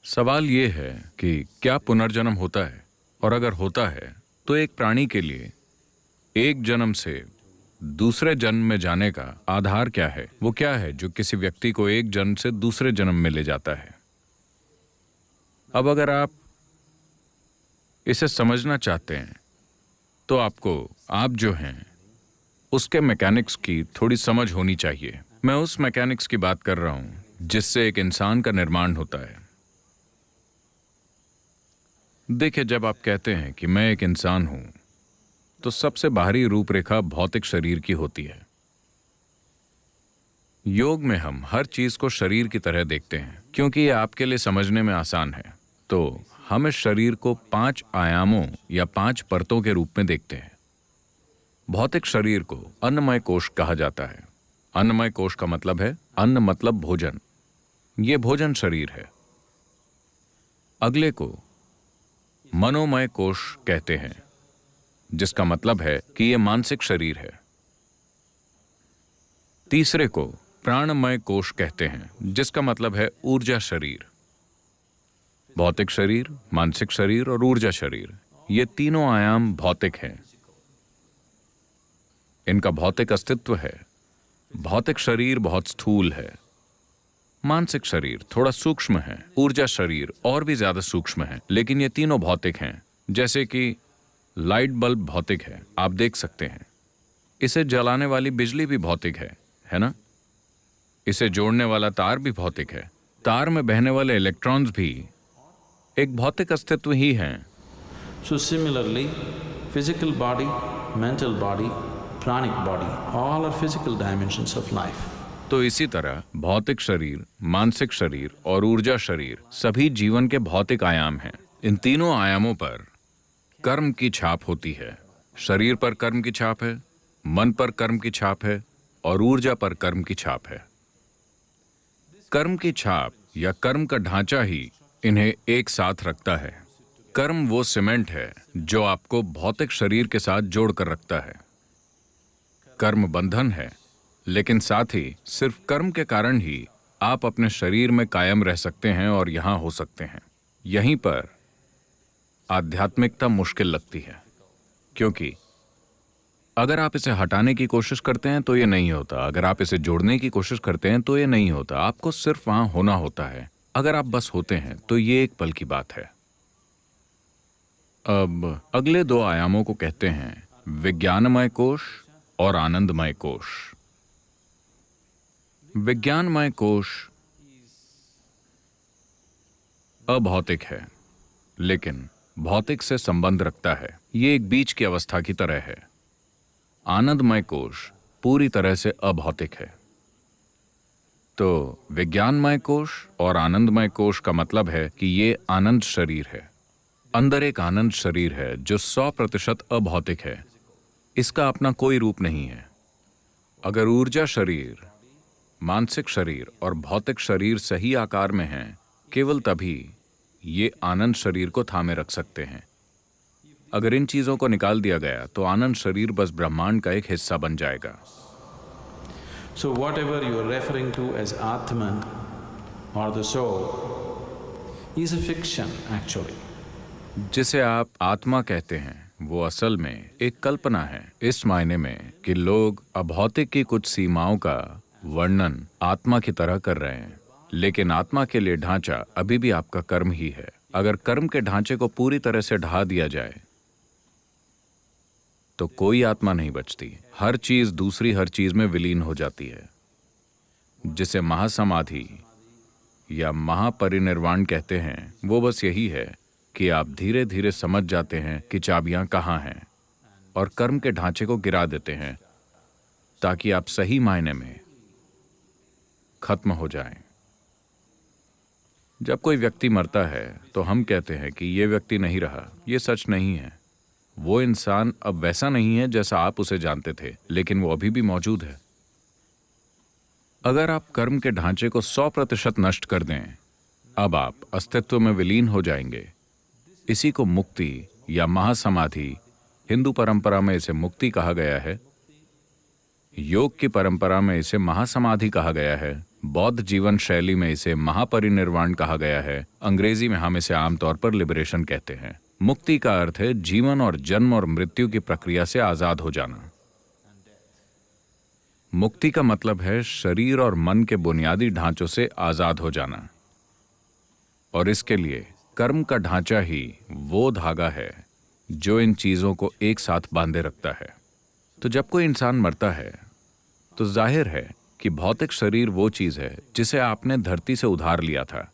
सवाल ये है कि क्या पुनर्जन्म होता है, और अगर होता है तो एक प्राणी के लिए एक जन्म से दूसरे जन्म में जाने का आधार क्या है? वो क्या है जो किसी व्यक्ति को एक जन्म से दूसरे जन्म में ले जाता है? अब अगर आप इसे समझना चाहते हैं तो आप जो हैं उसके मैकेनिक्स की थोड़ी समझ होनी चाहिए। मैं उस मैकेनिक्स की बात कर रहा हूं जिससे एक इंसान का निर्माण होता है। देखिए, जब आप कहते हैं कि मैं एक इंसान हूं तो सबसे बाहरी रूपरेखा भौतिक शरीर की होती है। योग में हम हर चीज को शरीर की तरह देखते हैं क्योंकि ये आपके लिए समझने में आसान है। तो हम इस शरीर को 5 आयामों या 5 परतों के रूप में देखते हैं। भौतिक शरीर को अन्नमय कोश कहा जाता है। अन्नमय कोश का मतलब है अन्न मतलब भोजन। ये भोजन शरीर है। अगले को मनोमय कोश कहते हैं, जिसका मतलब है कि यह मानसिक शरीर है। तीसरे को प्राणमय कोश कहते हैं, जिसका मतलब है ऊर्जा शरीर। भौतिक शरीर, मानसिक शरीर और ऊर्जा शरीर, ये तीनों आयाम भौतिक हैं। इनका भौतिक अस्तित्व है। भौतिक शरीर बहुत स्थूल है, मानसिक शरीर थोड़ा सूक्ष्म है, ऊर्जा शरीर और भी ज्यादा सूक्ष्म है, लेकिन ये तीनों भौतिक हैं। जैसे कि लाइट बल्ब भौतिक है, आप देख सकते हैं। इसे जलाने वाली बिजली भी भौतिक है ना? इसे जोड़ने वाला तार भी भौतिक है। तार में बहने वाले इलेक्ट्रॉन्स भी एक भौतिक अस्तित्व ही हैं। So similarly, physical body, mental body, pranic body, all are physical dimensions of life. तो इसी तरह भौतिक शरीर, मानसिक शरीर और ऊर्जा शरीर सभी जीवन के भौतिक आयाम हैं। इन तीनों आयामों पर कर्म की छाप होती है। शरीर पर कर्म की छाप है, मन पर कर्म की छाप है और ऊर्जा पर कर्म की छाप है। कर्म की छाप या कर्म का ढांचा ही इन्हें एक साथ रखता है। कर्म वो सीमेंट है जो आपको भौतिक शरीर के साथ जोड़कर रखता है। कर्म बंधन है, लेकिन साथ ही सिर्फ कर्म के कारण ही आप अपने शरीर में कायम रह सकते हैं और यहां हो सकते हैं। यहीं पर आध्यात्मिकता मुश्किल लगती है, क्योंकि अगर आप इसे हटाने की कोशिश करते हैं तो ये नहीं होता। अगर आप इसे जोड़ने की कोशिश करते हैं तो ये नहीं होता। आपको सिर्फ वहां होना होता है। अगर आप बस होते हैं तो ये एक पल की बात है। अब अगले 2 आयामों को कहते हैं विज्ञानमय कोश और आनंदमय कोश। विज्ञानमय कोश अभौतिक है, लेकिन भौतिक से संबंध रखता है। ये एक बीच की अवस्था की तरह है। आनंदमय कोश पूरी तरह से अभौतिक है। तो विज्ञानमय कोश और आनंदमय कोश का मतलब है कि ये आनंद शरीर है। अंदर एक आनंद शरीर है जो 100% अभौतिक है। इसका अपना कोई रूप नहीं है। अगर ऊर्जा शरीर, मानसिक शरीर और भौतिक शरीर सही आकार में हैं, केवल तभी ये आनंद शरीर को थामे रख सकते हैं। अगर इन चीजों को निकाल दिया गया तो आनंद शरीर बस ब्रह्मांड का एक हिस्सा बन जाएगा। So whatever you are referring to as Atman or the soul is a fiction actually. जिसे आप आत्मा कहते हैं वो असल में एक कल्पना है, इस मायने में कि लोग अभौतिक की कुछ सीमाओं का वर्णन आत्मा की तरह कर रहे हैं। लेकिन आत्मा के लिए ढांचा अभी भी आपका कर्म ही है। अगर कर्म के ढांचे को पूरी तरह से ढा दिया जाए तो कोई आत्मा नहीं बचती। हर चीज दूसरी हर चीज में विलीन हो जाती है, जिसे महासमाधि या महापरिनिर्वाण कहते हैं। वो बस यही है कि आप धीरे धीरे समझ जाते हैं कि चाबियां कहाँ हैं और कर्म के ढांचे को गिरा देते हैं ताकि आप सही मायने में खत्म हो जाएं। जब कोई व्यक्ति मरता है तो हम कहते हैं कि ये व्यक्ति नहीं रहा। ये सच नहीं है। वो इंसान अब वैसा नहीं है जैसा आप उसे जानते थे, लेकिन वो अभी भी मौजूद है। अगर आप कर्म के ढांचे को 100% नष्ट कर दें, अब आप अस्तित्व में विलीन हो जाएंगे। इसी को मुक्ति या महासमाधि, हिंदू परंपरा में इसे मुक्ति कहा गया है, योग की परंपरा में इसे महासमाधि कहा गया है, बौद्ध जीवन शैली में इसे महापरिनिर्वाण कहा गया है। अंग्रेजी में हम इसे आमतौर पर लिबरेशन कहते हैं। मुक्ति का अर्थ है जीवन और जन्म और मृत्यु की प्रक्रिया से आजाद हो जाना। मुक्ति का मतलब है शरीर और मन के बुनियादी ढांचों से आजाद हो जाना, और इसके लिए कर्म का ढांचा ही वो धागा है जो इन चीजों को एक साथ बांधे रखता है। तो जब कोई इंसान मरता है तो जाहिर है कि भौतिक शरीर वो चीज है जिसे आपने धरती से उधार लिया था।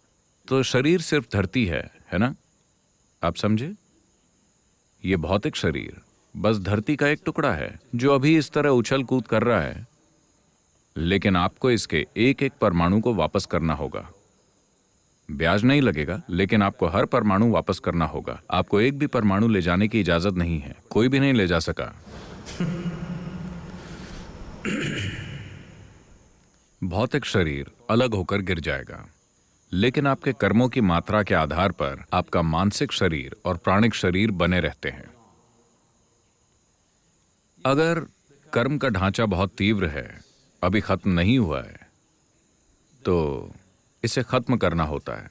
तो शरीर सिर्फ धरती है ना? आप समझे? ये भौतिक शरीर बस धरती का एक टुकड़ा है जो अभी इस तरह उछल कूद कर रहा है, लेकिन आपको इसके एक एक परमाणु को वापस करना होगा। ब्याज नहीं लगेगा, लेकिन आपको हर परमाणु वापस करना होगा। आपको एक भी परमाणु ले जाने की इजाजत नहीं है, कोई भी नहीं ले जा सका। भौतिक शरीर अलग होकर गिर जाएगा, लेकिन आपके कर्मों की मात्रा के आधार पर आपका मानसिक शरीर और प्राणिक शरीर बने रहते हैं। अगर कर्म का ढांचा बहुत तीव्र है, अभी खत्म नहीं हुआ है, तो इसे खत्म करना होता है।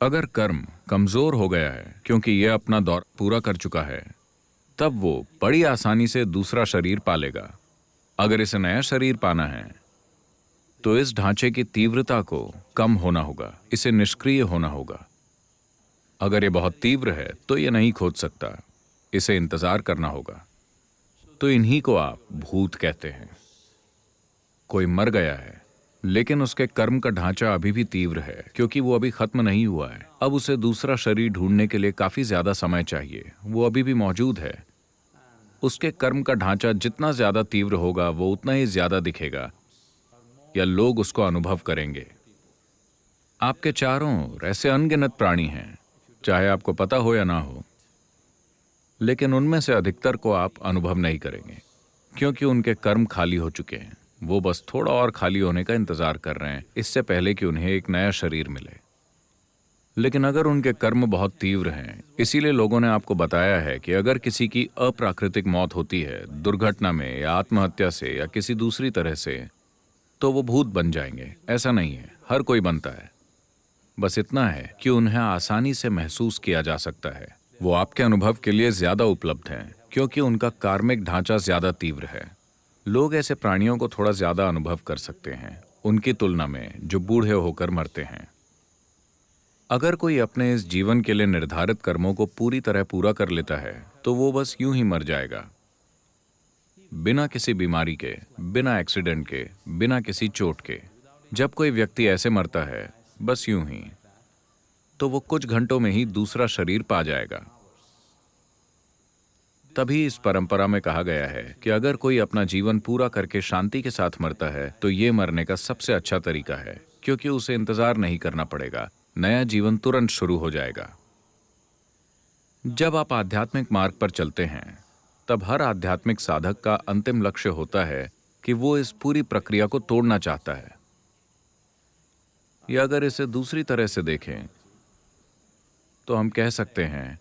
अगर कर्म कमजोर हो गया है क्योंकि यह अपना दौर पूरा कर चुका है, तब वो बड़ी आसानी से दूसरा शरीर पालेगा। अगर इसे नया शरीर पाना है तो इस ढांचे की तीव्रता को कम होना होगा, इसे निष्क्रिय होना होगा। अगर ये बहुत तीव्र है तो ये नहीं खोज सकता, इसे इंतजार करना होगा। तो इन्हीं को आप भूत कहते हैं। कोई मर गया है लेकिन उसके कर्म का ढांचा अभी भी तीव्र है क्योंकि वो अभी खत्म नहीं हुआ है। अब उसे दूसरा शरीर ढूंढने के लिए काफी ज्यादा समय चाहिए। वो अभी भी मौजूद है। उसके कर्म का ढांचा जितना ज्यादा तीव्र होगा वो उतना ही ज्यादा दिखेगा या लोग उसको अनुभव करेंगे। आपके चारों ओर ऐसे अनगिनत प्राणी हैं, चाहे आपको पता हो या ना हो, लेकिन उनमें से अधिकतर को आप अनुभव नहीं करेंगे क्योंकि उनके कर्म खाली हो चुके हैं। वो बस थोड़ा और खाली होने का इंतजार कर रहे हैं, इससे पहले कि उन्हें एक नया शरीर मिले। लेकिन अगर उनके कर्म बहुत तीव्र हैं, इसीलिए लोगों ने आपको बताया है कि अगर किसी की अप्राकृतिक मौत होती है, दुर्घटना में या आत्महत्या से या किसी दूसरी तरह से, तो वो भूत बन जाएंगे। ऐसा नहीं है, हर कोई बनता है। बस इतना है कि उन्हें आसानी से महसूस किया जा सकता है। वो आपके अनुभव के लिए ज्यादा उपलब्ध हैं क्योंकि उनका कार्मिक ढांचा ज्यादा तीव्र है। लोग ऐसे प्राणियों को थोड़ा ज्यादा अनुभव कर सकते हैं उनकी तुलना में जो बूढ़े होकर मरते हैं। अगर कोई अपने इस जीवन के लिए निर्धारित कर्मों को पूरी तरह पूरा कर लेता है तो वो बस यूं ही मर जाएगा, बिना किसी बीमारी के, बिना एक्सीडेंट के, बिना किसी चोट के। जब कोई व्यक्ति ऐसे मरता है बस यूं ही, तो वो कुछ घंटों में ही दूसरा शरीर पा जाएगा। तभी इस परंपरा में कहा गया है कि अगर कोई अपना जीवन पूरा करके शांति के साथ मरता है तो ये मरने का सबसे अच्छा तरीका है, क्योंकि उसे इंतजार नहीं करना पड़ेगा, नया जीवन तुरंत शुरू हो जाएगा। जब आप आध्यात्मिक मार्ग पर चलते हैं तब हर आध्यात्मिक साधक का अंतिम लक्ष्य होता है कि वो इस पूरी प्रक्रिया को तोड़ना चाहता है। या अगर इसे दूसरी तरह से देखें तो हम कह सकते हैं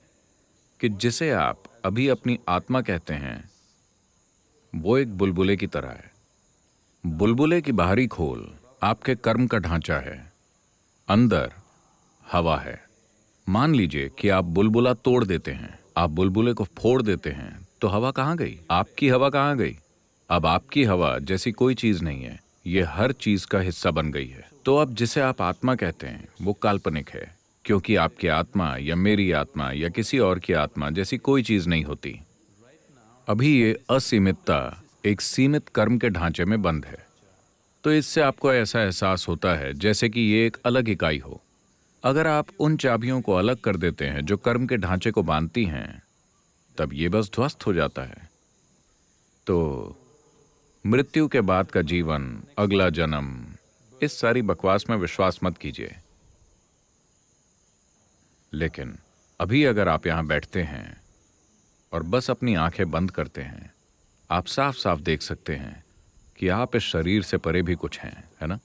कि जिसे आप अभी अपनी आत्मा कहते हैं वो एक बुलबुले की तरह है। बुलबुले की बाहरी खोल आपके कर्म का ढांचा है, अंदर हवा है। मान लीजिए कि आप बुलबुला तोड़ देते हैं, आप बुलबुले को फोड़ देते हैं, तो हवा कहाँ गई? आपकी हवा कहाँ गई? अब आपकी हवा जैसी कोई चीज नहीं है, ये हर चीज का हिस्सा बन गई है। तो अब जिसे आप आत्मा कहते हैं वो काल्पनिक है, क्योंकि आपकी आत्मा या मेरी आत्मा या किसी और की आत्मा जैसी कोई चीज नहीं होती। अभी ये असीमितता एक सीमित कर्म के ढांचे में बंद है। तो इससे आपको ऐसा एहसास होता है जैसे कि ये एक अलग इकाई हो। अगर आप उन चाबियों को अलग कर देते हैं जो कर्म के ढांचे को बांधती हैं, तब ये बस ध्वस्त हो जाता है। तो मृत्यु के बाद का जीवन, अगला जन्म, इस सारी बकवास में विश्वास मत कीजिए। लेकिन अभी अगर आप यहां बैठते हैं और बस अपनी आंखें बंद करते हैं, आप साफ साफ देख सकते हैं कि आप इस शरीर से परे भी कुछ हैं, है ना?